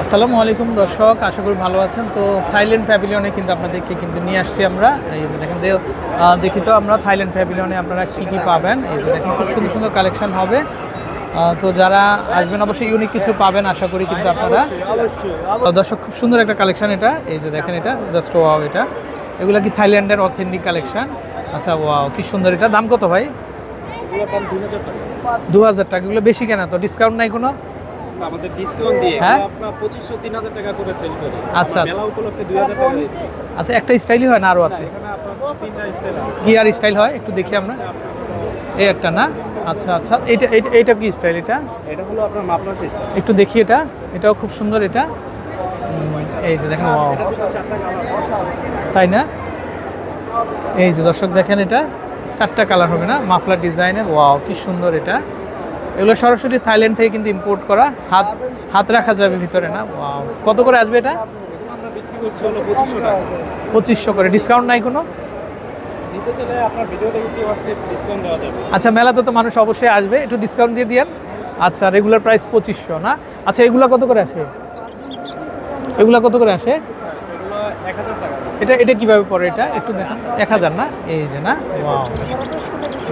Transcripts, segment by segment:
আসসালামু আলাইকুম দর্শক, আশা করি ভালো আছেন। তো থাইল্যান্ড প্যাভিলিয়নে কিন্তু আপনাদেরকে কিন্তু নিয়ে আসছি আমরা। এই যে দেখেন দেখি তো আমরা থাইল্যান্ড প্যাভিলিয়নে আপনারা কী কী পাবেন। এই যে দেখেন খুব সুন্দর সুন্দর কালেকশন হবে। তো যারা আসবেন অবশ্যই ইউনিক কিছু পাবেন আশা করি কিন্তু আপনারা। দর্শক খুব সুন্দর একটা কালেকশন এটা। এই যে দেখেন এটা জাস্ট ওয়াও, এটা এগুলো কি থাইল্যান্ডের অথেন্টিক কালেকশন। আচ্ছা ওয়াও, কি সুন্দর। এটা দাম কত ভাই? 2000 টাকা। এগুলো বেশি কেন? তো ডিসকাউন্ট নাই কোনো? আমাদের ডিসকাউন্ট দিয়ে হ্যাঁ আপনার 2500-3000 টাকা করে সেল করি। আচ্ছা মেলা উপলক্ষে 2000 টাকা দিচ্ছি। আচ্ছা, একটা স্টাইলই হয় না আরও আছে? এখানে আপনার তিনটা স্টাইল আছে। কি আর স্টাইল হয় একটু দেখি আমরা। এই একটা না? আচ্ছা আচ্ছা, এইটা কি স্টাইল? এটা হলো আপনার মাফলার সিস্টেম। একটু দেখি এটা। এটাও খুব সুন্দর এটা। এই যে দেখেন ওয়াও, এটা দুটো চারটা কালার। তাই না? এই যে দর্শক দেখেন এটা 4টা কালার হবে না, মাফলার ডিজাইনের। ওয়াও কি সুন্দর এটা। এগুলো সরাসরি থাইল্যান্ড থেকে কিন্তু ইম্পোর্ট করা। হাত রাখা যাবে ভিতরে না? ওয়াও, কত করে আসবে এটা? এগুলো আমরা বিক্রি করছি হলো 2500 টাকা। 2500 করে। ডিসকাউন্ট নাই কোনো? দিতে চাইলে আপনার ভিডিওতে ভিডিও আসলে ডিসকাউন্ট দেওয়া যাবে। আচ্ছা, মেলাতে তো মানুষ অবশ্যই আসবে, একটু ডিসকাউন্ট দিয়ে দিয়েন। আচ্ছা, রেগুলার প্রাইস 2500 না? আচ্ছা, এগুলা কত করে আসে? এগুলা কত করে আসে? এগুলো 1000 টাকা। এটা কিভাবে পড়ে? এটা একটু দেখান। 1000 না? এই যে না? Wow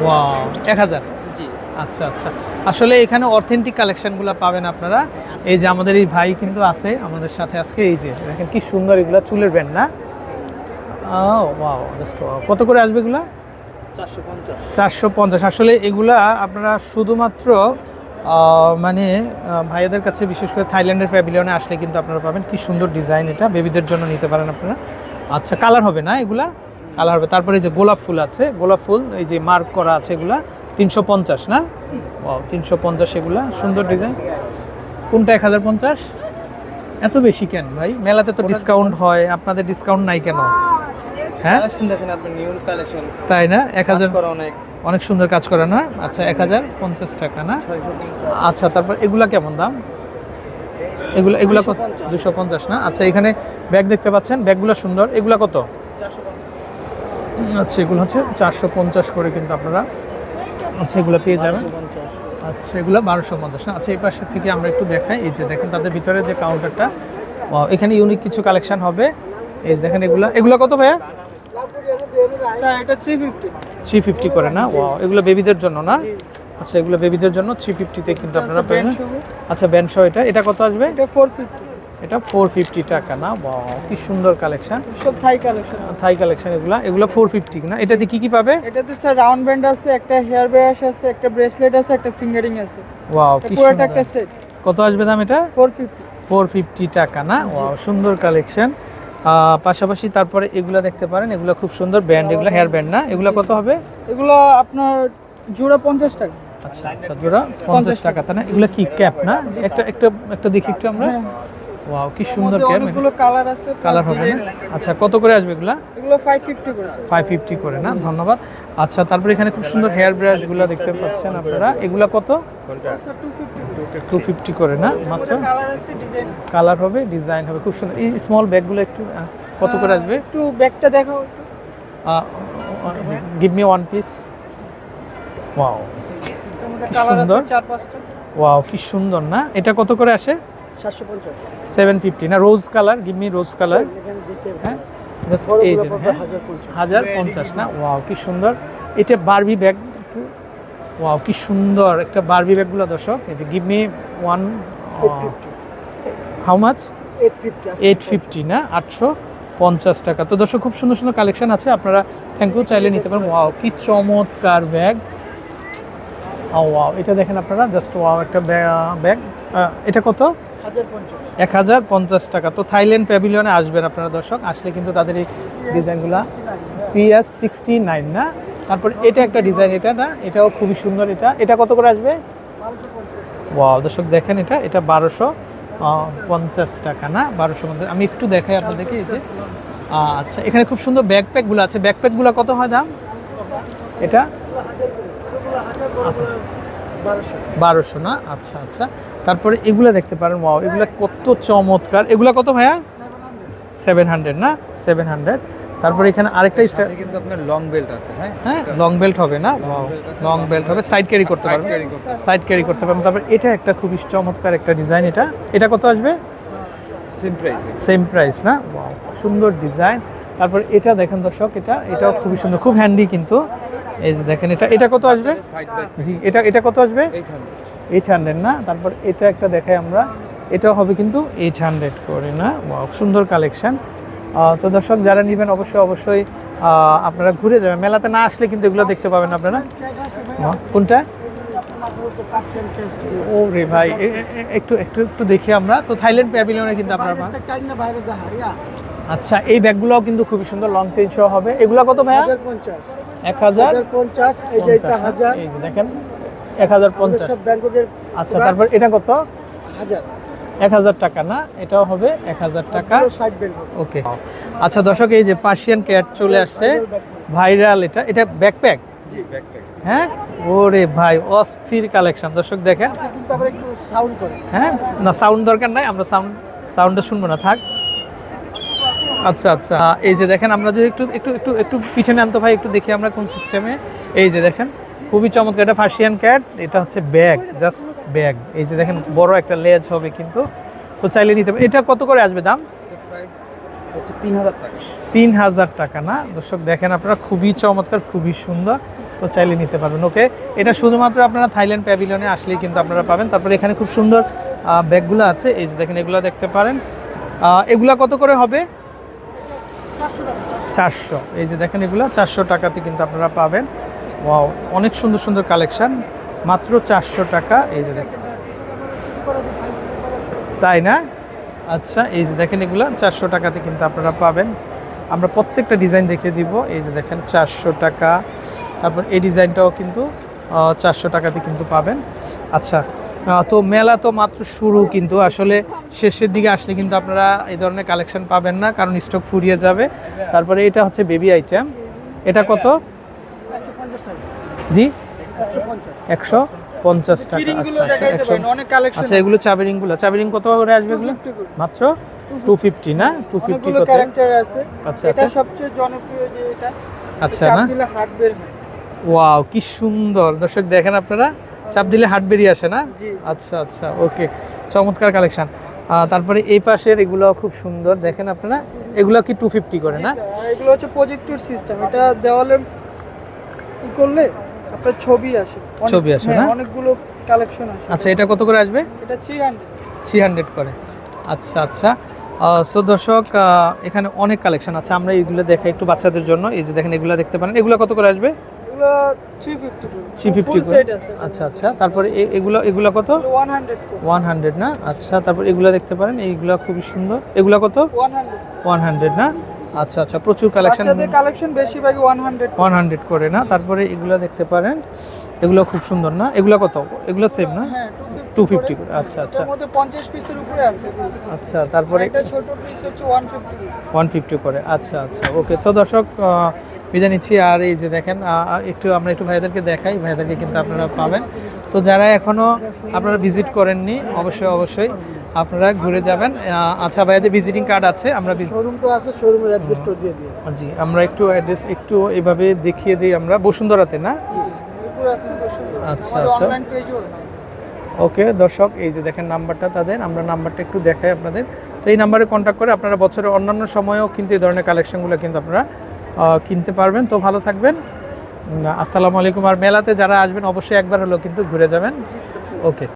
wow, 1000। জি। আচ্ছা আচ্ছা, আসলে এখানে অথেন্টিক কালেকশনগুলো পাবেন আপনারা। এই যে আমাদের এই ভাই কিন্তু আছে আমাদের সাথে আজকে। এই যে দেখেন কি সুন্দর এগুলা, চুলের ব্যান্ড না? Wow, just wow. কত করে আসবে এগুলা? 450। 450। আসলে এগুলা আপনারা শুধুমাত্র মানে ভাইয়াদের কাছে, বিশেষ করে থাইল্যান্ডের প্যাভিলিয়নে আসলে কিন্তু আপনারা পাবেন। কি সুন্দর ডিজাইন, এটা বেবিদের জন্য নিতে পারেন আপনারা। আচ্ছা, কালার হবে না এগুলা? কালার হবে। তারপরে এই যে গোলাপ ফুল আছে, গোলাপ ফুল এই যে মার্ক করা আছে, এগুলা 350 না? ও 350, এগুলা সুন্দর ডিজাইন। কোনটা 1050? এত বেশি কেন ভাই? মেলাতে তো ডিসকাউন্ট হয়, আপনাদের ডিসকাউন্ট নাই কেন? হ্যাঁ দেখেন আপনি নিউ কালেকশন। তাই না? 1000 করা অনেক। অনেক সুন্দর কাজ করা না? আচ্ছা, 1050 টাকা না? আচ্ছা, তারপর এগুলা কেমন দাম? এগুলা 250 না? আচ্ছা, এখানে ব্যাগ দেখতে পাচ্ছেন, ব্যাগগুলো সুন্দর। এগুলা কত? 450। আচ্ছা, এগুলো হচ্ছে 450 করে কিন্তু আপনারা আচ্ছা এগুলো পেয়ে যাবেন। আচ্ছা, এগুলো 1250 না? আচ্ছা, এই পাশে থেকে আমরা একটু দেখাই। এই যে দেখেন তাদের ভিতরে যে কাউন্টারটা, এখানে ইউনিক কিছু কালেকশন হবে। এই যে দেখেন এগুলো কত ভাইয়া? স্যার এটা 350। 350 করে না? ওয়াও, এগুলো বেবিদের জন্য না? আচ্ছা, এগুলো বেবিদের জন্য 350-তে কিন্তু আপনারা পাবেন। আচ্ছা, ব্যান্ড সহ এটা কত আসবে? এটা 450। এটা 450 টাকা না? ওয়াও, কি সুন্দর কালেকশন। সব থাই কালেকশন। থাই কালেকশন এগুলো 450 না? এটাতে কি কি পাবে? এটাতে স্যার রাউন্ড ব্যান্ড আছে, একটা হেয়ার ব্রাশ আছে, একটা ব্রেসলেট আছে, একটা ফিঙ্গারিং আছে। ওয়াও, কি পুরোটা সুন্দর। একটা সেট। কত আসবে দাম এটা? 450। 450 টাকা না? ওয়াও, সুন্দর কালেকশন। পাশাপাশি তারপরে এগুলা দেখতে পারেন, এগুলো খুব সুন্দর ব্যান্ড, এগুলো হেয়ার ব্যান্ড না? এগুলো কত হবে? এগুলো আপনার জোড়া 50 টাকা। আচ্ছা আচ্ছা, জোড়া 50 টাকা তাই না? এগুলো কি ক্যাপ না? একটা দেখি একটু আমরা। ওয়াও, কি সুন্দর ক্যাপ। অনেকগুলো কালার আছে, কালার হবে না? আচ্ছা, কত করে আসবে এগুলা? এগুলো 550 করে। 550 করে না? ধন্যবাদ। আচ্ছা, তারপরে এখানে খুব সুন্দর হেয়ার ব্রাশগুলো দেখতে পাচ্ছেন আপনারা। এগুলা কত? স্যার 250। 250 করে না মাত্র? কালার আছে, ডিজাইন। কালার হবে, ডিজাইন হবে, খুব সুন্দর। এই স্মল ব্যাগগুলো একটু কত করে আসবে? একটু ব্যাগটা দেখাও। Give me one piece. Wow, কি কালার আছে সুন্দর। 4-5টা। ওয়াও, কি সুন্দর না? এটা কত করে আসে? 750। 750 না? রোজ কালার, গিভ মি রোজ কালার। হ্যাঁ, জাস্ট এই যে হ্যাঁ 1050 না? ওয়াও, কি সুন্দর। এটা বারবি ব্যাগ। ওয়াও, কি সুন্দর একটা বারবি ব্যাগগুলো দর্শক। এই যে give me one. How much? 850 না? 850 টাকা। তো দর্শক খুব সুন্দর সুন্দর কালেকশন আছে, আপনারা থ্যাংক ইউ, চাইলে নিতে পারেন। ওয়াও, কি চমৎকার ব্যাগ। ওয়াও, এটা দেখেন আপনারা, জাস্ট ওয়াও একটা ব্যাগ। এটা কত? 1050 টাকা। তো থাইল্যান্ড প্যাভিলিয়নে আসবেন আপনারা দর্শক, আসলে কিন্তু তাদের এই ডিজাইনগুলো PS 69 না? তারপর এটা একটা ডিজাইন, এটা না? এটাও খুবই সুন্দর। এটা কত করে আসবে? ওয়াও দর্শক দেখেন, এটা 1250 টাকা না? 1250। আমি একটু দেখাই আপনাদেরকে। এই যে আচ্ছা, এখানে খুব সুন্দর ব্যাকপ্যাকগুলো আছে। ব্যাকপ্যাকগুলো কত হয় দাম? এটা আচ্ছা 1200 না? আচ্ছা আচ্ছা, তারপরে এগুলা দেখতে পারেন। ওয়াও, এগুলা কত চমৎকার। এগুলা কত ভাইয়া? 700 না? 700। তারপরে এখানে আরেকটা স্টাইল কিন্তু আপনার লং বেল্ট আছে। হ্যাঁ, লং বেল্ট হবে না? ওয়াও, লং বেল্ট হবে, সাইড ক্যারি করতে পারবেন। সাইড ক্যারি করতে পারবেন। তারপর এটা একটা খুবই চমৎকার একটা ডিজাইন। এটা কত আসবে? সেম প্রাইস না? ওয়াও, সুন্দর ডিজাইন। তারপর এটা দেখেন দর্শক, এটাও খুবই সুন্দর, খুব হ্যান্ডি কিন্তু। এই যে দেখেন, এটা কত আসবে? জি, এটা কত আসবে? 800 না? তারপর এটা একটা দেখাই আমরা, এটাও হবে কিন্তু 800 করে না? ওয়াও, সুন্দর কালেকশন। তো দর্শক যারা নেবেন অবশ্যই আপনারা ঘুরে যাবেন, মেলাতে না আসলে কিন্তু এগুলো দেখতে পাবেন আপনারা। কোনটা? ও রে ভাই, একটু দেখি আমরা তো। থাইল্যান্ড প্যাভিলিয়নে কিন্তু আপনারা আচ্ছা, এই ব্যাগগুলোও কিন্তু খুবই সুন্দর, লং চেইন সহ হবে। এগুলো কত ভাইয়া? 1050। এই যে এটা 1000, এই যে দেখেন 1050। আচ্ছা, তারপর এটা কত? 1000 টাকা না? এটাও হবে 1000 টাকা। ওকে। আচ্ছা দর্শক, এই যে পার্সিয়ান ক্যাট চলে আসছে, ভাইরাল। এটা ব্যাকপ্যাক? হ্যাঁ, ওরে ভাই, অস্থির কালেকশন দর্শক দেখেন। হ্যাঁ, না সাউন্ড দরকার নাই, আমরা সাউন্ডটা শুনবো না, থাক। আচ্ছা, এই যে দেখেন, আমরা যদি একটু পিছনে আনতো ভাই, একটু দেখি আমরা কোন সিস্টেমে। এই যে দেখেন, খুবই চমৎকার, এটা পার্সিয়ান ক্যাট, এটা হচ্ছে ব্যাগ, জাস্ট ব্যাগ। এই যে দেখেন, বড় একটা লেজ হবে কিন্তু, তো চাইলে নিতে পারেন। এটা কত করে আসবে দাম? 3000 টাকা না? দর্শক দেখেন আপনারা, খুবই চমৎকার, খুবই সুন্দর, তো চাইলে নিতে পারবেন। ওকে, এটা শুধুমাত্র আপনারা থাইল্যান্ড প্যাভিলিয়নে আসলেই কিন্তু আপনারা পাবেন। তারপরে এখানে খুব সুন্দর ব্যাগগুলো আছে, এই যে দেখেন, এগুলো দেখতে পারেন। এগুলা কত করে হবে? 400। এই যে দেখেন, এগুলো 400 টাকাতে কিন্তু আপনারা পাবেন। ওয়াও, অনেক সুন্দর কালেকশন, মাত্র 400 টাকা। এই যে দেখেন, তাই না? আচ্ছা, এই যে দেখেন, এগুলো 400 টাকাতে কিন্তু আপনারা পাবেন। আমরা প্রত্যেকটা ডিজাইন দেখিয়ে দিব। এই যে দেখেন, 400 টাকা। তারপর এই ডিজাইনটাও কিন্তু 400 টাকাতে কিন্তু পাবেন। আচ্ছা, তো মেলা তো মাত্র শুরু, কিন্তু আসলে শেষের দিকে আসলে কিন্তু আপনারা এই ধরনের কালেকশন পাবেন না, কারণ স্টক ফুরিয়ে যাবে। তারপরে এটা হচ্ছে বেবি আইটেম, এটা কত? জি, 150 টাকা। আচ্ছা, এগুলো চাবি রিং কত করে আসবে এগুলো? মাত্র 250 না? 250 কত? আচ্ছা, এটা সবচেয়ে জনপ্রিয় যে এটা। আচ্ছা চাপ না? দিলে হাত বের হয়। ওয়াও, কি সুন্দর দর্শক দেখেন আপনারা, চাপ দিলে হাট বেরিয়ে আসে না? জি। আচ্ছা, ওকে, চমৎকার কালেকশন। তারপরে এই পাশের এগুলো খুব সুন্দর, দেখেন আপনারা, এগুলো কি 250 করে না? এগুলো হচ্ছে প্রজেক্টর সিস্টেম, এটা দেওয়ালে ই করলে আপনার ছবি আসে না? অনেকগুলো কালেকশন আসে। আচ্ছা, এটা কত করে আসবে? এটা 300। 300 করে। আচ্ছা। সো দর্শক, এখানে অনেক কালেকশন আছে, আমরা এইগুলো দেখাই একটু বাচ্চাদের জন্য। এই যে দেখেন, এগুলো দেখতে পারেন, এগুলো কত করে আসবে? এগুলো 350 করে। 350 করে। আচ্ছা, তারপরে এগুলো কত? 100 না? আচ্ছা, তারপর এগুলো দেখতে পারেন, এইগুলো খুবই সুন্দর। এগুলো কত? 100 না? আচ্ছা, প্রচুর কালেকশন। বাচ্চাদের কালেকশন বেশিরভাগই 100 করে না? তারপরে এগুলো দেখতে পারেন, এগুলো খুব সুন্দর না? এগুলো কত? এগুলো সেম না? হ্যাঁ, 250 করে। আচ্ছা। এর মধ্যে 50 পিসের উপরে আছে। আচ্ছা, তারপরে এটা ছোট পিস হচ্ছে 150 করে। আচ্ছা, ওকে। তো দর্শক, বিদায় নিচ্ছি। আর এই যে দেখেন, আমরা একটু ভাইদেরকে দেখাই, ভাইদেরকে কিন্তু আপনারা পাবেন। তো যারা এখনো আপনারা ভিজিট করেননি, অবশ্যই আপনারা ঘুরে যাবেন। আচ্ছা, ভাইদের ভিজিটিং কার্ড আছে, আমরা শোরুম তো আছে, শোরুমের অ্যাড্রেসটা দিয়ে দিই। জি, আমরা একটু অ্যাড্রেস এভাবে দেখিয়ে দিই আমরা। বসুন্ধরাতে না? আচ্ছা। অনলাইন পেজও আছে। ওকে দর্শক, এই যে দেখেন নাম্বারটা তাদের, আমরা নাম্বারটা একটু দেখাই আপনাদের। তো এই নাম্বারে কন্ট্যাক্ট করে আপনারা বছরের অন্যান্য সময়েও কিন্তু এই ধরনের কালেকশনগুলো কিন্তু আপনারা কিনতে পারবেন। তো ভালো থাকবেন, আসসালামু আলাইকুম। আর মেলাতে যারা আসবেন অবশ্যই একবার হলেও কিন্তু ঘুরে যাবেন। ওকে।